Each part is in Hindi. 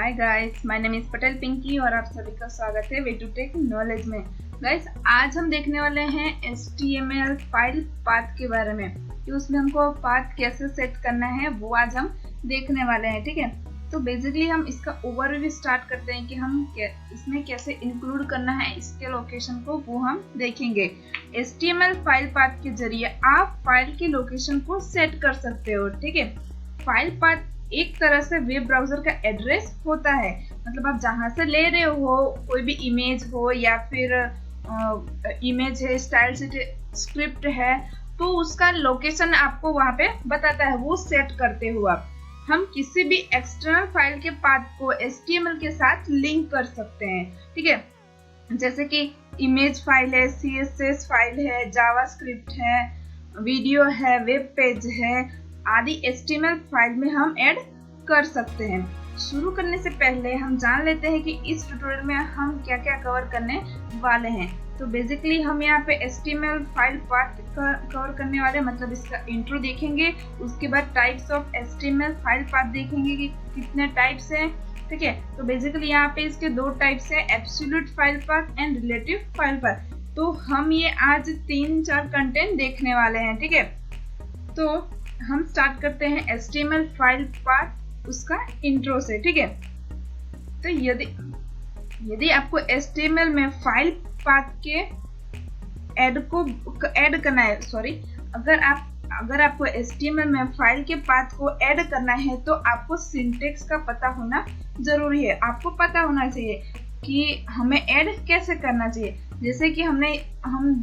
Hi guys, my name is Patel Pinky और आप सभी का स्वागत है वे टू टेक नॉलेज में। गाइस, आज हम देखने वाले हैं HTML फाइल पाथ के बारे में कि उसमें हमको पाथ कैसे सेट करना है वो आज हम देखने वाले हैं। ठीक है, तो बेसिकली हम इसका ओवरव्यू स्टार्ट करते हैं कि हम इसमें कैसे इंक्लूड करना है इसके लोकेशन को, वो हम देखेंगे। HTML फाइल पाथ के जरिए आप फाइल के लोकेशन को सेट कर सकते हो। ठीक है, फाइल पाथ एक तरह से वेब ब्राउजर का एड्रेस होता है, मतलब आप जहां से ले रहे हो, कोई भी इमेज हो या फिर इमेज है, स्टाइल स्क्रिप्ट है, तो उसका लोकेशन आपको वहां पे बताता है, वो सेट करते हो आप। हम किसी भी एक्सटर्नल फाइल के पाथ को HTML के साथ लिंक कर सकते हैं। ठीक है, जैसे कि इमेज फाइल है, CSS फाइल है, जावास्क्रिप्ट है, वीडियो है, वेब पेज है आदि HTML फाइल में हम ऐड कर सकते हैं। शुरू करने से पहले हम जान लेते हैं कि इस ट्यूटोरियल में हम क्या क्या कवर करने वाले हैं। तो बेसिकली हम यहाँ पे HTML फाइल पाथ कवर करने वाले, मतलब इसका इंट्रो देखेंगे, उसके बाद types of HTML file path देखेंगे कि कितने टाइप्स हैं। ठीक है, तो बेसिकली यहाँ पे इसके दो टाइप्स हैं, absolute file path and relative file path. तो हम ये आज 3-4 कंटेंट देखने वाले हैं। ठीक है, तो हम स्टार्ट करते हैं HTML फाइल पाथ उसका इंट्रो से। ठीक है, तो यदि आपको HTML में फाइल पाथ के ऐड करना है, अगर आपको HTML में फाइल के पाथ को ऐड करना है तो आपको सिंटेक्स का पता होना जरूरी है। आपको पता होना चाहिए कि हमें ऐड कैसे करना चाहिए। जैसे कि हम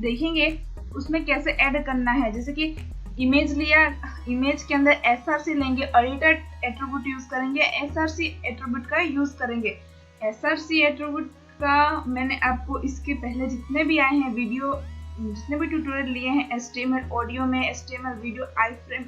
देखेंगे उसमें कैसे ऐड करना है। जैसे कि इमेज लिया, इमेज के अंदर src लेंगे, एडिटर एट्रीब्यूट यूज करेंगे, src एट्रीब्यूट का यूज करेंगे। src एट्रीब्यूट का मैंने आपको इसके पहले जितने भी आए हैं वीडियो, जितने भी ट्यूटोरियल लिए हैं HTML ऑडियो में, HTML video, iframe,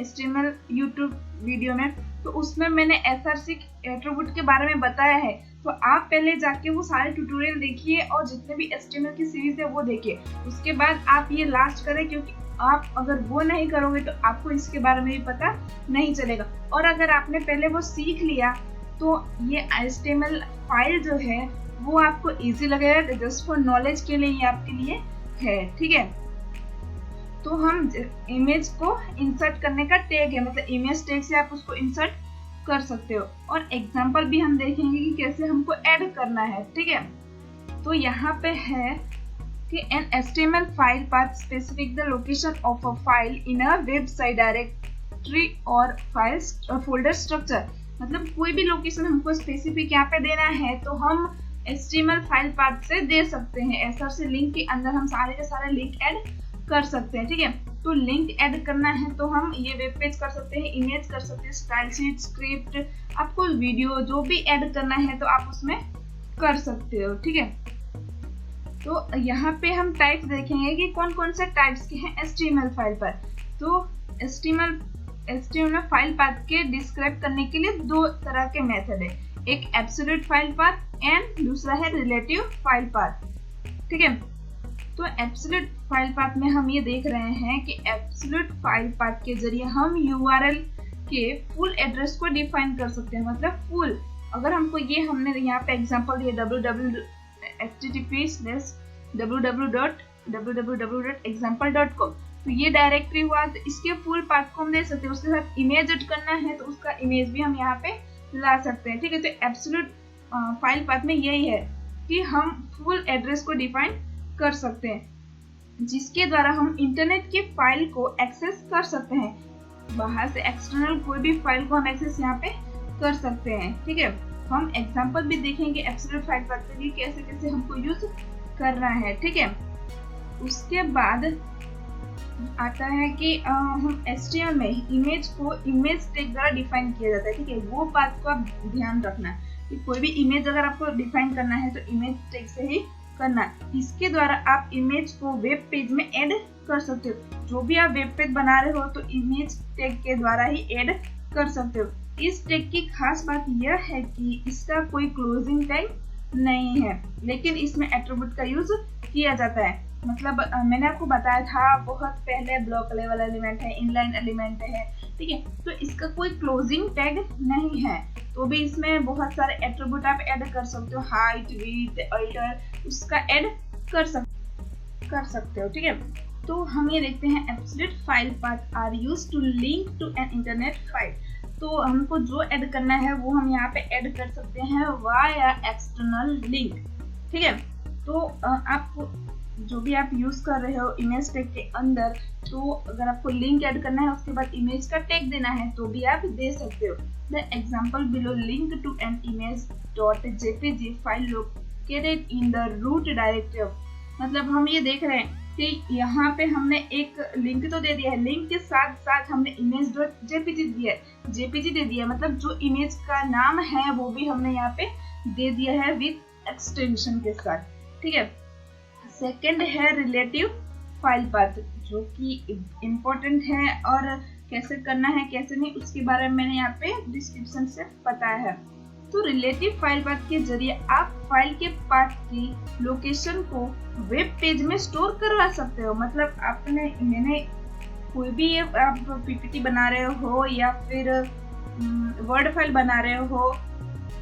HTML YouTube video में, तो उसमें मैंने src एट्रीब्यूट के बारे में बताया है। तो आप पहले जाके वो सारे ट्यूटोरियल देखिए और जितने भी HTML की सीरीज है वो देखिए, उसके बाद आप ये लास्ट करें, क्योंकि आप अगर वो नहीं करोगे तो आपको इसके बारे में भी पता नहीं चलेगा। और अगर आपने पहले वो सीख लिया तो ये HTML फाइल जो है वो आपको इजी लगेगा। जस्ट फॉर नॉलेज के लिए ये आपके लिए है। ठीक है, तो हम इमेज को इंसर्ट करने का टैग है, मतलब इमेज टैग से आप उसको इंसर्ट कर सकते हो। और एग्जांपल भी हम देखेंगे कि कैसे हमको ऐड करना है। ठीक है, तो यहाँ पे है कि an HTML file path specific the location of a file in a website directory or file folder structure। मतलब कोई भी लोकेशन हमको स्पेसिफिक यहाँ पे देना है तो हम HTML फाइल पाथ से दे सकते हैं। src लिंक के अंदर हम सारे के सारे लिंक ऐड कर सकते हैं। ठीक है, तो लिंक ऐड करना है तो हम ये वेब पेज कर सकते हैं, इमेज कर सकते हैं, स्टाइल शीट, स्क्रिप्ट, आपको वीडियो जो भी ऐड करना है तो आप उसमें कर सकते हो। ठीक है, तो यहाँ पे हम टाइप्स देखेंगे कि कौन कौन से टाइप्स के हैं HTML फाइल पर। तो HTML फाइल पाथ के डिस्क्राइब करने के लिए दो तरह के मेथड है, एक एब्सोल्यूट फाइल पाथ एंड दूसरा है रिलेटिव फाइल पाथ। ठीक है, तो एब्सोल्यूट फाइल पाथ में हम ये देख रहे हैं कि एब्सोल्यूट फाइल पाथ के जरिए हम URL के फुल एड्रेस को डिफाइन कर सकते हैं। मतलब फुल, अगर हमको हमने यहाँ पे एग्जांपल दिया http://www.example.com, तो ये डायरेक्टरी हुआ, तो इसके फुल पाथ को हम दे सकते हैं। उसके साथ इमेज ऐड करना है तो उसका इमेज भी हम यहाँ पे ला सकते हैं। ठीक है, तो एब्सोल्यूट फाइल पाथ में यही है कि हम फुल एड्रेस को डिफाइन कर सकते हैं, जिसके द्वारा हम इंटरनेट की फाइल को एक्सेस कर सकते हैं। बाहर से एक्सटर्नल कोई भी फाइल को हम एक्सेस यहाँ पे कर सकते हैं। ठीक है, हम एग्जांपल भी देखेंगे एब्सोल्यूट फाइल पाथ के लिए कैसे कैसे हमको यूज करना है। ठीक है, उसके बाद आता है कि हम HTML में इमेज को इमेज टैग द्वारा डिफाइन किया जाता है। ठीक है, वो बात को आप ध्यान रखना कि कोई भी इमेज अगर आपको डिफाइन करना है तो इमेज टैग से ही करना। इसके द्वारा आप इमेज को वेब पेज में ऐड कर सकते हो। जो भी आप वेब पेज बना रहे हो तो इमेज टैग के द्वारा ही ऐड कर सकते हो। इस टैग की खास बात यह है कि इसका कोई क्लोजिंग टाइम नहीं है, लेकिन इसमें एट्रीब्यूट का यूज किया जाता है। मतलब मैंने आपको बताया था बहुत पहले ब्लॉक लेवल एलिमेंट है, इनलाइन एलिमेंट है, ठीक है। तो इसका कोई क्लोजिंग टैग नहीं है, तो भी इसमें बहुत सारे एट्रीब्यूट आप ऐड कर सकते हो, हाइट, विड्थ, अल्टर, उसका ऐड कर सकते हो, ठीक है। तो हम ये देखते हैं absolute file path are used to link to an internet file. तो हमको जो ऐड करना है वो हम यहाँ पे ऐड कर सकते हैं वाया एक्सटर्नल लिंक, ठीक है। तो आप जो भी आप यूज कर रहे हो इमेज टैग के अंदर, तो अगर आपको लिंक ऐड करना है उसके बाद इमेज का टैग देना है तो भी आप दे सकते हो। The example below link to an image dot JPG file located in the root directory. मतलब हम ये देख रहे हैं कि यहाँ पे हमने एक लिंक तो दे दिया है, लिंक के साथ साथ हमने इमेज डॉट जेपीजी दे दिया है, मतलब जो इमेज का नाम है वो भी हमने यहाँ पे दे दिया है विद एक्सटेंशन के साथ, ठीक है। सेकंड है रिलेटिव फाइल पाथ, जो कि इम्पोर्टेंट है और कैसे करना है कैसे नहीं उसके बारे में मैंने यहाँ पे डिस्क्रिप्शन से बताया है। तो रिलेटिव फाइल पाथ के जरिए आप फाइल के पाथ की लोकेशन को वेब पेज में स्टोर करवा सकते हो। मतलब मैंने कोई भी आप पीपीटी बना रहे हो या फिर वर्ड फाइल बना रहे हो,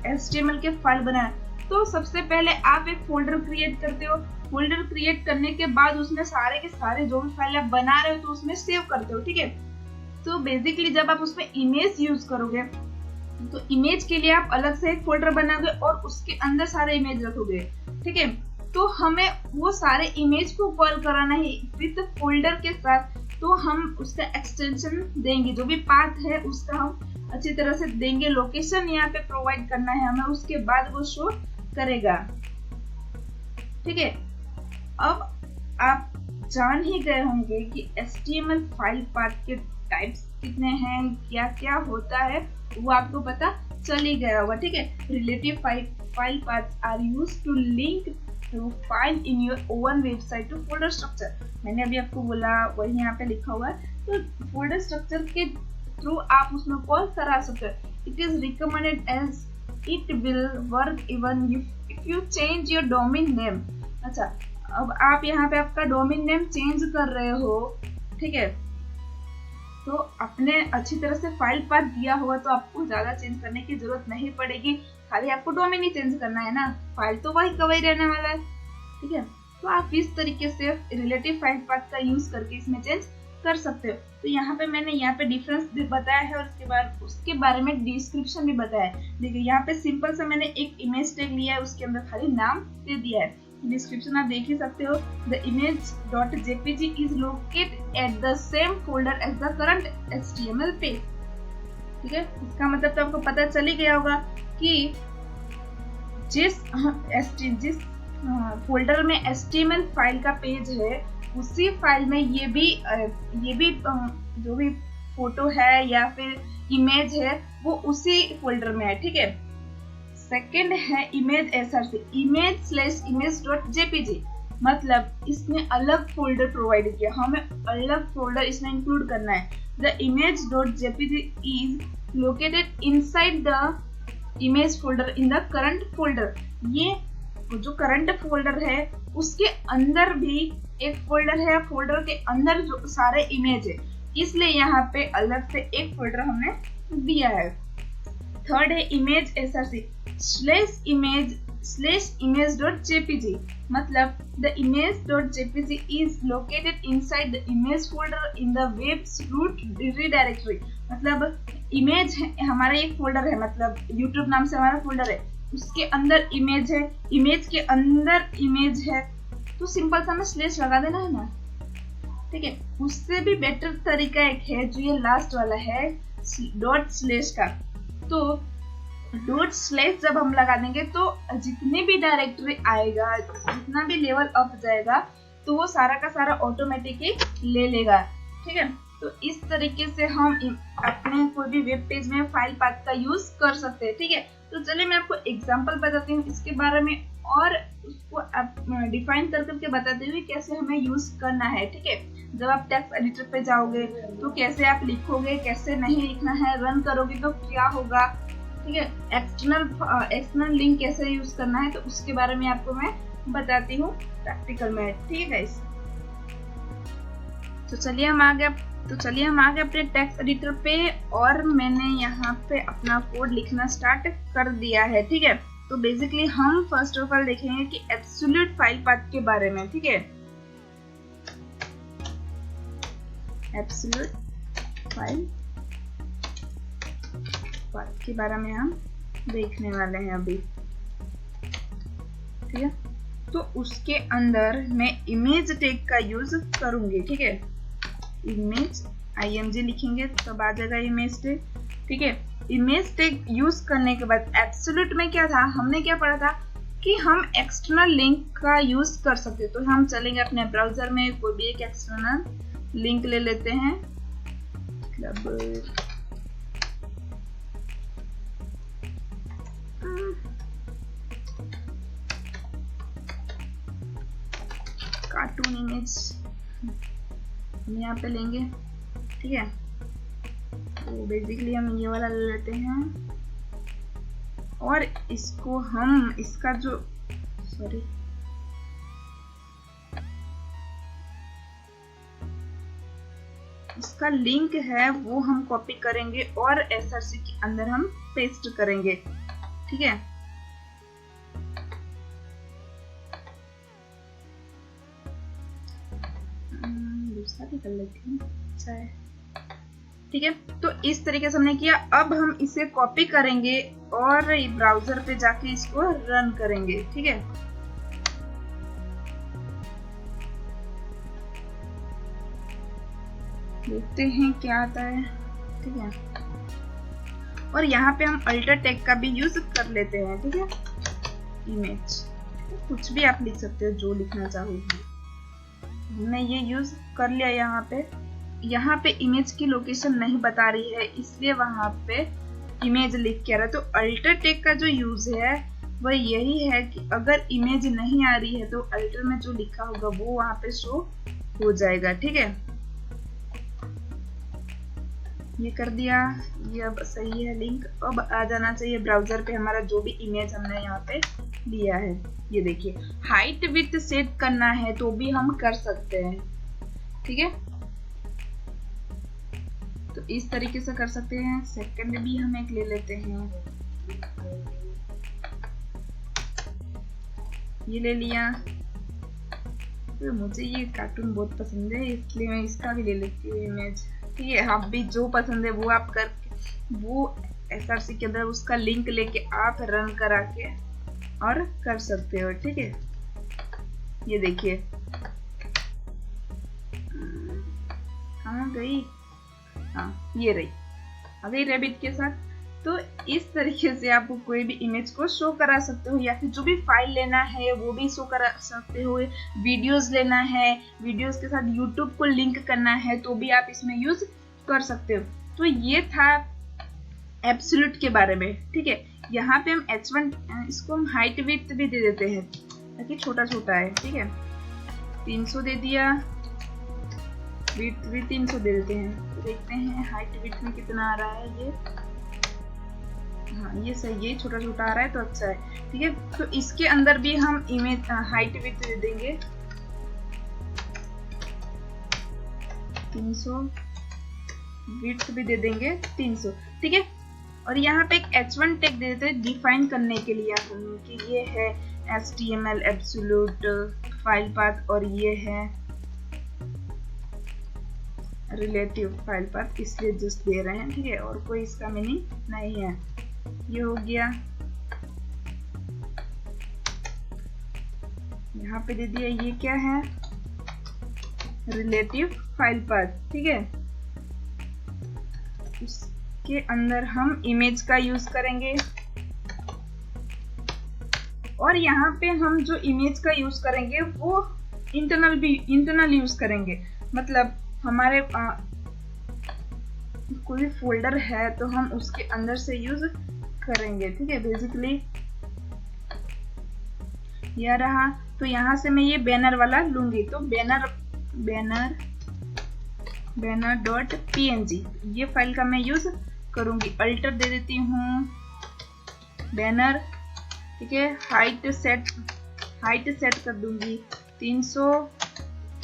HTML के फाइल बना रहे हो, तो सबसे पहले आप एक फोल्डर क्रिएट करते हो। फोल्डर क्रिएट करने के बाद उसमें सारे के सारे जो भी फाइल आप बना रहे हो तो उसमें सेव करते हो, ठीक है। तो बेसिकली जब आप उसमें इमेज यूज करोगे तो इमेज के लिए आप अलग से एक फोल्डर बनाओगे और उसके अंदर सारे इमेज रखोगे, ठीक है। तो हमें वो सारे इमेज को कॉल कराना है विद फोल्डर के साथ, तो हम उसका एक्सटेंशन देंगे, जो भी पाथ है उसका हम अच्छी तरह से देंगे, लोकेशन यहाँ पे प्रोवाइड करना है हमें, उसके बाद वो शो करेगा, ठीक है। अब आप जान ही गए होंगे कि HTML फाइल पाथ के टाइप्स कितने हैं, क्या क्या होता है, वो आपको पता चल ही गया होगा, ठीक है। Relative file path are used to link to file in your own website to folder structure. मैंने अभी आपको बोला, वही यहाँ पे लिखा हुआ है। तो फोल्डर स्ट्रक्चर के थ्रू आप उसमें कॉल करा सकते हो। It is recommended as it will work even if you change your domain name. अच्छा, अब आप यहाँ पे आपका डोमेन नेम चेंज कर रहे हो, ठीक है, तो अपने अच्छी तरह से फाइल पाथ दिया होगा तो आपको ज्यादा चेंज करने की जरूरत नहीं पड़ेगी, खाली आपको डोमेन ही चेंज करना है ना, फाइल तो वही का वही रहने वाला है, ठीक है। तो आप इस तरीके से रिलेटिव फाइल पाथ का यूज करके इसमें चेंज कर सकते हो। तो यहाँ पे मैंने यहाँ पे डिफरेंस भी बताया है और उसके बाद उसके बारे में डिस्क्रिप्शन भी बताया है। देखिए यहाँ पे सिंपल से मैंने एक इमेज टैग लिया है, उसके अंदर खाली नाम दे दिया है, डिस्क्रिप्शन आप देख ही सकते हो। The image.jpg is located at the same folder as the current HTML page, ठीक है। इसका मतलब तो आपको पता चल ही गया होगा कि जिस फोल्डर में HTML फाइल का पेज है उसी फाइल में ये भी जो भी फोटो है या फिर इमेज है वो उसी फोल्डर में है, ठीक है। सेकेंड है इमेज SRC, image/image.jpg, मतलब इसने अलग फोल्डर प्रोवाइड किया, हमें अलग फोल्डर इसमें इंक्लूड करना है। The image.jpg is located inside the image folder in the current folder. ये जो करंट फोल्डर है उसके अंदर भी एक फोल्डर है, फोल्डर के अंदर जो सारे इमेज है, इसलिए यहाँ पे अलग से एक फोल्डर हमने दिया है। थर्ड है इमेज SRC /image.jpg, मतलब the image.jpg is located inside the image folder in the web's root redirectory। मतलब इमेज हमारा एक फोल्डर है, मतलब YouTube नाम से हमारा फोल्डर है, उसके अंदर इमेज है, इमेज के अंदर इमेज है, तो सिंपल सा हमें स्लैश लगा देना है ना, ठीक है। उससे भी बेटर तरीका एक है जो ये लास्ट वाला है डॉट स्लैश का। तो डॉट स्लैश जब हम लगा देंगे तो जितने भी डायरेक्टरी आएगा, जितना भी लेवल अप जाएगा, तो वो सारा का सारा ऑटोमेटिकली ले लेगा, ठीक है। तो इस तरीके से हम अपने कोई भी वेब पेज में फाइल पाथ का यूज कर सकते हैं, ठीक है। तो चलिए मैं आपको एग्जांपल बताती हूँ इसके बारे में और उसको डिफाइन करके बताते हुए कैसे हमें यूज करना है, ठीक है। जब आप टेक्स्ट एडिटर पे जाओगे तो कैसे आप लिखोगे, कैसे नहीं लिखना है, रन करोगे तो क्या होगा, ठीक है। एक्सटर्नल लिंक कैसे यूज करना है तो उसके बारे में आपको मैं बताती हूँ प्रैक्टिकल में, ठीक है गाइस। तो चलिए हम आ गए अपने टेक्स्ट एडिटर पे और मैंने यहाँ पे अपना कोड लिखना स्टार्ट कर दिया है। ठीक है, तो बेसिकली हम फर्स्ट ऑफ ऑल देखेंगे कि एब्सोल्यूट फाइल पाथ के बारे में। ठीक है, एब्सोल्यूट फाइल पाथ के बारे में हम देखने वाले हैं अभी। ठीक है, तो उसके अंदर मैं इमेज टैग का यूज करूंगी। ठीक है, इमेज img लिखेंगे तब आ जाएगा इमेज टैग। ठीक है, इमेज टैग यूज करने के बाद एब्सोल्यूट में क्या था, हमने क्या पढ़ा था कि हम एक्सटर्नल लिंक का यूज कर सकते। तो हम चलेंगे अपने ब्राउजर में, कोई भी एक एक्सटर्नल लिंक ले लेते हैं, कार्टून इमेज हम यहाँ पे लेंगे। ठीक है, तो बेसिकली हम ये वाला ले लेते हैं और इसको हम इसका जो इसका लिंक है वो हम कॉपी करेंगे और src के अंदर हम पेस्ट करेंगे। ठीक है, दूसरा भी कर लेते हैं, अच्छा है। ठीक है, तो इस तरीके से हमने किया। अब हम इसे कॉपी करेंगे और ब्राउजर पे जाके इसको रन करेंगे। ठीक है, देखते हैं क्या आता है। ठीक है, और यहाँ पे हम अल्टर टैग का भी यूज कर लेते हैं। ठीक है, इमेज कुछ भी आप लिख सकते हो जो लिखना चाहोगे, हमने ये यूज कर लिया। यहाँ पे इमेज की लोकेशन नहीं बता रही है इसलिए वहां पे इमेज लिख के आ रहा है। तो अल्टर टैग का जो यूज है वह यही है कि अगर इमेज नहीं आ रही है तो अल्टर में जो लिखा होगा वो वहां पे शो हो जाएगा। ठीक है, ये कर दिया, ये अब सही है लिंक। अब आ जाना चाहिए ब्राउजर पे हमारा जो भी इमेज हमने यहाँ पे लिया है। ये देखिए, हाइट विड्थ सेट करना है तो भी हम कर सकते हैं। ठीक है, तो इस तरीके से कर सकते हैं। सेकंड भी हम एक ले लेते हैं, ये ले लिया। तो मुझे ये कार्टून बहुत पसंद है इसलिए मैं इसका भी ले लेती हूँ इमेज। ठीक है, आप भी जो पसंद है वो आप करके वो src के अंदर उसका लिंक लेके आप रन करा के और कर सकते हो। ठीक है, ये देखिए कहाँ गई, हाँ ये रही, आ गई रैबिट के साथ। तो इस तरीके से आप कोई भी इमेज को शो करा सकते हो या फिर जो भी फाइल लेना है वो भी शो करा सकते हो। वीडियोस लेना है, वीडियोस के साथ यूट्यूब को लिंक करना है तो भी आप इसमें यूज कर सकते हो। तो ये था एब्सोल्यूट के बारे में। ठीक है, यहाँ पे हम h1 इसको हम हाइट विड्थ भी दे देते हैं ताकि छोटा छोटा है। ठीक है, 300 दे दिया, विड्थ भी 300 दे देते हैं। तो देखते हैं हाइट विड्थ में कितना आ रहा है। ये हाँ ये सही है, छोटा छोटा आ रहा है तो अच्छा है। ठीक है, तो इसके अंदर भी हम इमेज हाइट विड्थ दे देंगे 300, विड्थ भी दे देंगे 300। ठीक है, और यहाँ पे एक h1 टैग दे देते हैं डिफाइन करने के लिए कि ये है HTML एब्सोल्यूट फाइल पाथ और ये है रिलेटिव फाइल पाथ, इसलिए जस्ट दे रहे हैं। ठीक है, और कोई इसका मीनिंग नहीं है। ये हो गया, यहाँ पे दे दिया ये क्या है, रिलेटिव फाइल पाथ। ठीक है, उसके अंदर हम इमेज का यूज करेंगे और यहाँ पे हम जो इमेज का यूज करेंगे वो इंटरनल यूज करेंगे। मतलब हमारे कोई फोल्डर है तो हम उसके अंदर से यूज करेंगे। ठीक है, बेसिकली यह रहा। तो यहाँ से मैं ये बैनर वाला लूंगी, तो बैनर डॉट png ये फाइल का मैं यूज करूंगी। अल्टर दे देती हूँ बैनर। ठीक है, हाइट सेट कर दूंगी 300,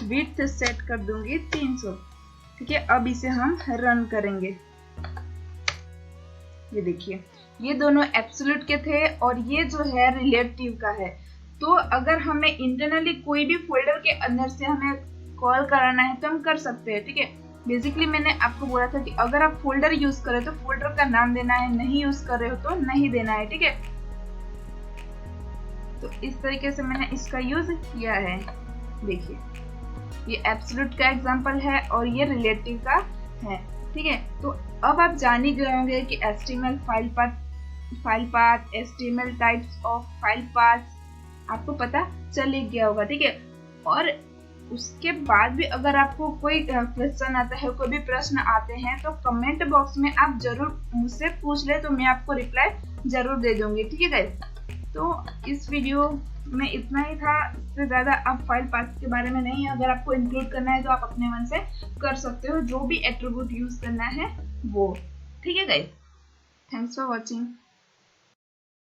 विड्थ सेट कर दूंगी 300। ठीक है, अब इसे हम रन करेंगे। ये देखिए, ये दोनों एब्सोल्यूट के थे और ये जो है रिलेटिव का है। तो अगर हमें इंटरनली कोई भी फोल्डर के अंदर से हमें कॉल कराना है तो हम कर सकते हैं। ठीक है, बेसिकली मैंने आपको बोला था कि अगर आप फोल्डर यूज कर रहे हो तो फोल्डर का नाम देना है, नहीं यूज कर रहे हो तो नहीं देना है। ठीक है, तो इस तरीके से मैंने इसका यूज किया है। देखिए, ये एब्सोल्यूट का एग्जांपल है और ये रिलेटिव का है। ठीक है, तो अब आप जान ही गए होंगे कि HTML file path, HTML types of file path आपको पता चल ही गया होगा। ठीक है, और उसके बाद भी अगर आपको कोई क्वेश्चन आता है, कोई भी प्रश्न आते हैं तो कमेंट बॉक्स में आप जरूर मुझसे पूछ ले, तो मैं आपको रिप्लाई जरूर दे दूंगी। ठीक है गाइस, तो इस वीडियो में इतना ही था, इससे ज्यादा आप फाइल पाथ के बारे में नहीं। अगर आपको इंक्लूड करना है तो आप अपने मन से कर सकते हो, जो भी एट्रीब्यूट यूज करना है वो। ठीक है गाइस, थैंक्स फॉर वॉचिंग।